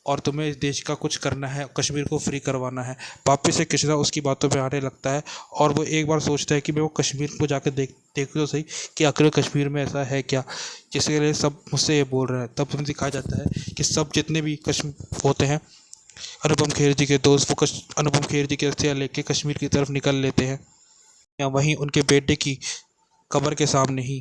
और तुम्हें इस देश का कुछ करना है, कश्मीर को फ्री करवाना है। वापस से कृष्णा उसकी बातों पे आने लगता है और वो एक बार सोचता है कि मैं वो कश्मीर को जाकर देखूँ तो सही कि आखिर कश्मीर में ऐसा है क्या जिसके लिए सब मुझसे ये बोल रहे हैं। तब हमें दिखाया जाता है कि सब जितने भी कश्मीर होते हैं, अनुपम खेर जी के दोस्त, वो अनुपम खेर जी की अस्थियाँ लेके कश्मीर की तरफ निकल लेते हैं। या वहीं उनके बेटे की कब्र के सामने ही,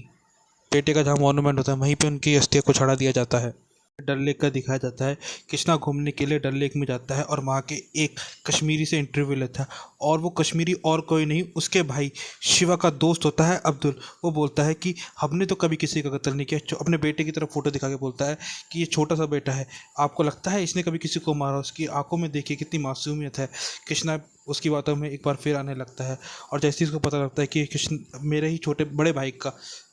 बेटे का जहाँ मॉन्यूमेंट होता है वहीं पे उनकी अस्थियों को चढ़ा दिया जाता है। डल लेक का दिखाया जाता है, कृष्णा घूमने के लिए डल लेक में जाता है और वहाँ के एक कश्मीरी से इंटरव्यू लेता है और वो कश्मीरी और कोई नहीं उसके भाई शिवा का दोस्त होता है अब्दुल। वो बोलता है कि हमने तो कभी किसी का कत्ल नहीं किया। अपने बेटे की तरफ फ़ोटो दिखा के बोलता है कि ये छोटा सा बेटा है, आपको लगता है इसने कभी किसी को मारा? उसकी आंखों में देखिए कितनी मासूमियत है। कृष्णा उसकी बातों में एक बार फिर आने लगता है और जैसे ही उसको पता लगता है कि कृष्ण मेरे ही छोटे बड़े भाई का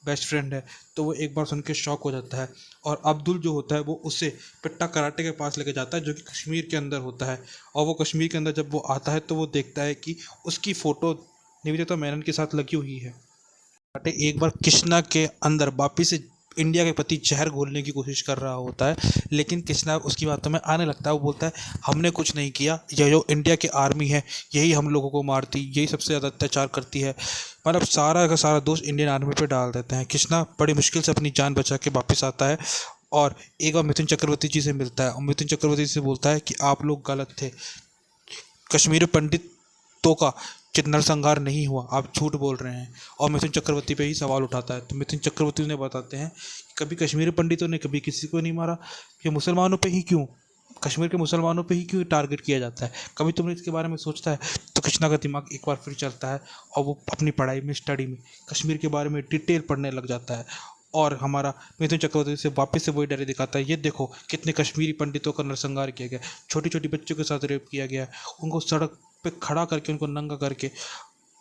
बेस्ट फ्रेंड है, तो वो एक बार सुन के शॉक हो जाता है। और अब्दुल जो होता है वो उससे पिट्टा कराटे के पास लेके जाता है जो कि कश्मीर के अंदर होता है। और वो कश्मीर के अंदर जब वो आता है तो वो देखता है कि उसकी फ़ोटो निवेदिता मेनन के साथ लगी हुई है। कराटे एक बार कृष्णा के अंदर वापिस से इंडिया के प्रति जहर घोलने की कोशिश कर रहा होता है, लेकिन कृष्णा उसकी बातों में आने लगता है। वो बोलता है हमने कुछ नहीं किया, यह जो इंडिया की आर्मी है यही हम लोगों को मारती, यही सबसे ज़्यादा अत्याचार करती है। मतलब सारा का सारा दोष इंडियन आर्मी पे डाल देते हैं। कृष्णा बड़ी मुश्किल से अपनी जान बचा के वापस आता है और एक बार मिथुन चक्रवर्ती जी से मिलता है और मिथुन चक्रवर्ती जी से बोलता है कि आप लोग गलत थे, कश्मीरी पंडितों का नरसंहार नहीं हुआ, आप झूठ बोल रहे हैं। और मिथुन चक्रवर्ती पे ही सवाल उठाता है तो मिथुन चक्रवर्ती उन्हें बताते हैं कि कभी कश्मीरी पंडितों ने कभी किसी को नहीं मारा, ये मुसलमानों पे ही क्यों, कश्मीर के मुसलमानों पे ही क्यों टारगेट किया जाता है, कभी तुमने इसके बारे में सोचता है? तो कृष्णा का दिमाग एक बार फिर चलता है और वो अपनी पढ़ाई में, स्टडी में कश्मीर के बारे में डिटेल पढ़ने लग जाता है और हमारा मिथुन चक्रवर्ती से वापस से वही डायरी दिखाता है। ये देखो कितने कश्मीरी पंडितों का नरसंहार किया गया, छोटी छोटी बच्चों के साथ रेप किया गया, उनको सड़क पे खड़ा करके उनको नंगा करके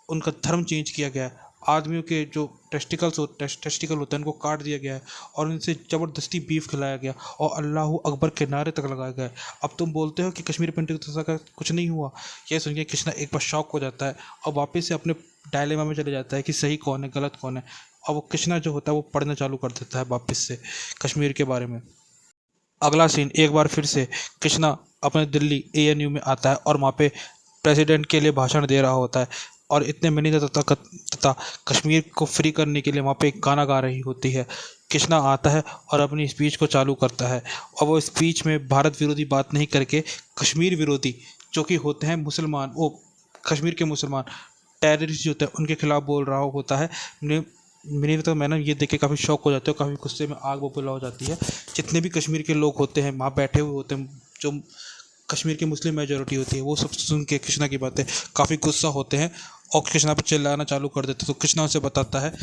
उनका धर्म चेंज किया गया है, आदमियों के जो टेस्टिकल होते हैं उनको काट दिया गया है और उनसे ज़बरदस्ती बीफ खिलाया गया और अल्लाह अकबर के नारे तक लगाया गया है। अब तुम बोलते हो कि कश्मीरी पंडितों का कुछ नहीं हुआ। यह सुन के कृष्णा एक बार शॉक हो जाता है और वापस से अपने डायलेमा में चले जाता है कि सही कौन है गलत कौन है। और वो कृष्णा जो होता है वो पढ़ना चालू कर देता है वापस से कश्मीर के बारे में। अगला सीन एक बार फिर से कृष्णा अपने दिल्ली ANU में आता है और वहाँ पे प्रेसिडेंट के लिए भाषण दे रहा होता है और इतने में नहीं तथा कश्मीर को फ्री करने के लिए वहाँ पे एक गाना गा रही होती है। कृष्णा आता है और अपनी स्पीच को चालू करता है और वो स्पीच में भारत विरोधी बात नहीं करके कश्मीर विरोधी जो कि होते हैं मुसलमान, वो कश्मीर के मुसलमान टेररिस्ट जो होते हैं उनके खिलाफ बोल रहा होता है। मेरे तो मैंने ये देख के काफ़ी शौक हो जाते हो, काफ़ी गुस्से में आग बबूला हो जाती है। जितने भी कश्मीर के लोग होते हैं वहाँ बैठे हुए होते हैं, जो कश्मीर की मुस्लिम मेजोरिटी होती है, वो सब सुन के कृष्णा की बातें काफ़ी गुस्सा होते हैं और कृष्णा पर चिल्लाना चालू कर देते। तो कृष्णा उसे बताता है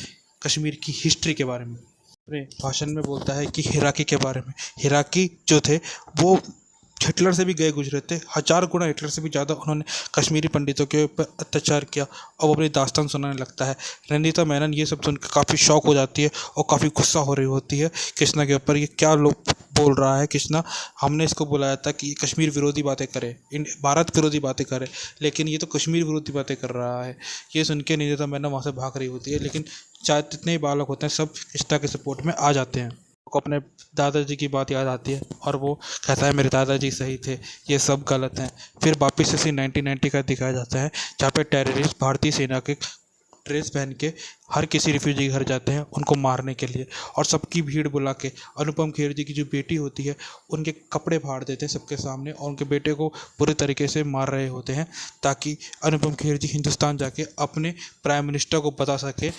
कश्मीर की हिस्ट्री के बारे में। अपने भाषण में बोलता है कि हिराकी के बारे में। हिराकी जो थे वो हिटलर से भी गए गुजरे थे, 1000 गुना हिटलर से भी ज़्यादा उन्होंने कश्मीरी पंडितों के ऊपर अत्याचार किया और वो अपनी दास्तान सुनाने लगता है। रंजीता मेनन ये सब सुनकर काफ़ी शौक हो जाती है और काफ़ी गुस्सा हो रही होती है कृष्णा के ऊपर। ये क्या लोग बोल रहा है कृष्णा, हमने इसको बुलाया था कि कश्मीर विरोधी बातें करे, भारत विरोधी बातें करे, लेकिन ये तो कश्मीर विरोधी बातें कर रहा है। ये सुन के रंजीता मेनन वहाँ से भाग रही होती है, लेकिन चाहे जितने ही बालक होते हैं सब कृष्णा के सपोर्ट में आ जाते हैं। को अपने दादाजी की बात याद आती है और वो कहता है मेरे दादाजी सही थे, ये सब गलत हैं। फिर वापस से सीन 1990 का दिखाया जाता है जहाँ पे टेररिस्ट भारतीय सेना के ड्रेस पहन के हर किसी रिफ्यूजी के घर जाते हैं उनको मारने के लिए और सबकी भीड़ बुला के अनुपम खेर जी की जो बेटी होती है उनके कपड़े फाड़ देते हैं सबके सामने और उनके बेटे को बुरे तरीके से मार रहे होते हैं ताकि अनुपम खेर जी हिंदुस्तान जाके अपने प्राइम मिनिस्टर को बता सके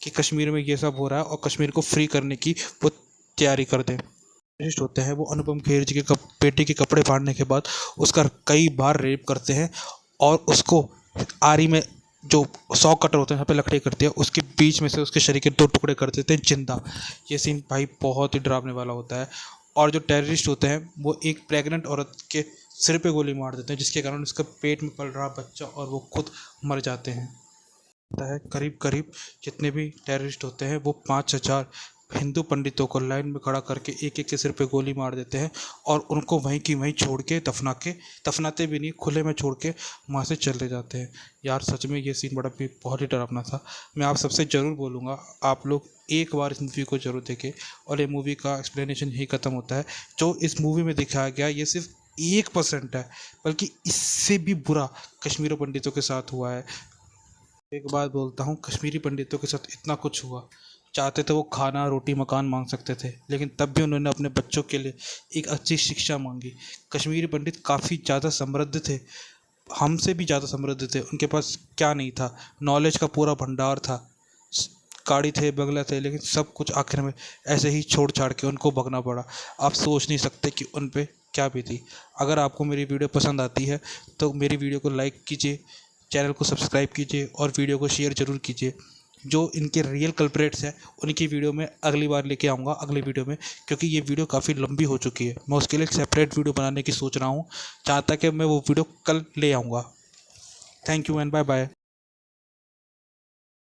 कि कश्मीर में ये सब हो रहा है और कश्मीर को फ्री करने की वो तैयारी कर दें। टेररिस्ट होते हैं वो अनुपम खेर जी के बेटे के कपड़े फाड़ने के बाद उसका कई बार रेप करते हैं और उसको आरी में जो 100 कटर होते हैं यहाँ पे लकड़ी करती है उसके बीच में से उसके शरीर के 2 टुकड़े कर देते हैं जिंदा। ये सीन भाई बहुत ही डरावने वाला होता है। और जो टेररिस्ट होते हैं वो एक प्रेग्नेंट औरत के सिर पे गोली मार देते हैं जिसके कारण उसका पेट में पल रहा बच्चा और वो खुद मर जाते हैं। करीब करीब जितने भी टेररिस्ट होते हैं वो 5000 हिंदू पंडितों को लाइन में खड़ा करके एक एक के सिर पे गोली मार देते हैं और उनको वहीं की वहीं छोड़ के दफनाते भी नहीं, खुले में छोड़ के वहाँ से चले जाते हैं। यार सच में ये सीन बहुत ही डरावना था। मैं आप सबसे ज़रूर बोलूँगा आप लोग एक बार इस मूवी को ज़रूर देखें और ये मूवी का एक्सप्लेनेशन यही ख़त्म होता है। जो इस मूवी में दिखाया गया ये सिर्फ 1% है, बल्कि इससे भी बुरा कश्मीरी पंडितों के साथ हुआ है। एक बात बोलता हूँ, कश्मीरी पंडितों के साथ इतना कुछ हुआ, चाहते थे वो खाना रोटी मकान मांग सकते थे, लेकिन तब भी उन्होंने अपने बच्चों के लिए एक अच्छी शिक्षा मांगी। कश्मीरी पंडित काफ़ी ज़्यादा समृद्ध थे, हमसे भी ज़्यादा समृद्ध थे। उनके पास क्या नहीं था, नॉलेज का पूरा भंडार था, गाड़ी थे, बंगला थे, लेकिन सब कुछ आखिर में ऐसे ही छोड़ छाड़ के उनको भगना पड़ा। आप सोच नहीं सकते कि उन पे क्या बीती। अगर आपको मेरी वीडियो पसंद आती है तो मेरी वीडियो को लाइक कीजिए, चैनल को सब्सक्राइब कीजिए और वीडियो को शेयर ज़रूर कीजिए। जो इनके रियल कल्प्रेट्स हैं उनकी वीडियो में अगली बार लेके आऊँगा अगली वीडियो में, क्योंकि ये वीडियो काफ़ी लंबी हो चुकी है। मैं उसके लिए एक सेपरेट वीडियो बनाने की सोच रहा हूँ, चाहता कि मैं वो वीडियो कल ले आऊँगा। Thank you and bye bye.